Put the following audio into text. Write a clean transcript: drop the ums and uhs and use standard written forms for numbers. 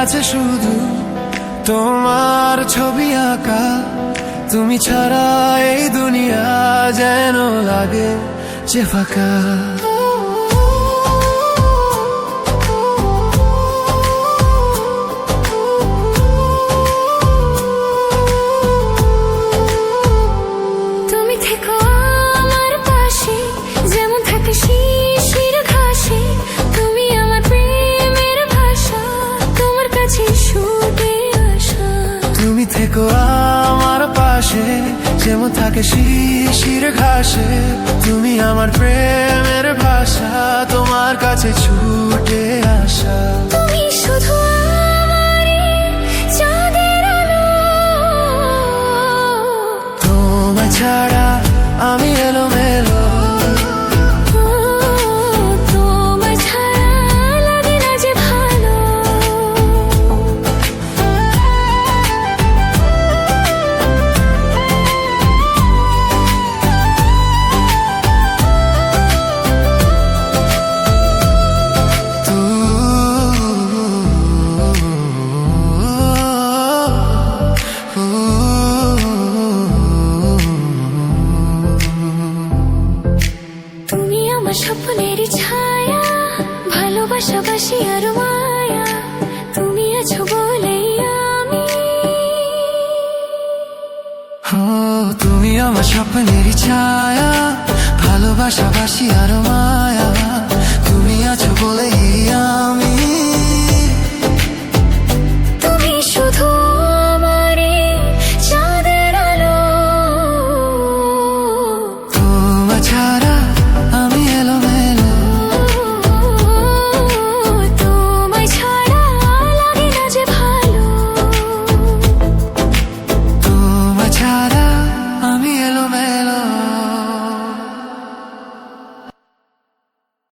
আছে শুধু তোমার ছবি আঁকা। তুমি ছাড়া এই দুনিয়া যেন লাগে যে ফাঁকা। তুমি থেকো আমার পাশে, যেমন থাকে শিশির ঘাসে। তুমি আমার প্রেমের ভাষা, তোমার কাছে ছুটে আসা। তুমি থেকো আমার পাশে, যেমন থাকে শিশির ঘাসে। তুমি আমার প্রেমের ভাষা, তোমার কাছে ছুটে আসা। তুমি শুধু আমারই চাঁদের আলো। তোমায় ছাড়া আমি এলোমেলো। তোমায় ছাড়া লাগে না যে ভালো। তুমি আমার স্বপ্নের ছায়া, ভালোবাসাবাসি আর মায়া। তুমি আছো বলেই আমি। তুমি আমার স্বপ্নের ছায়া, ভালোবাসাবাসি আর মায়া। তুমি আছো বলেই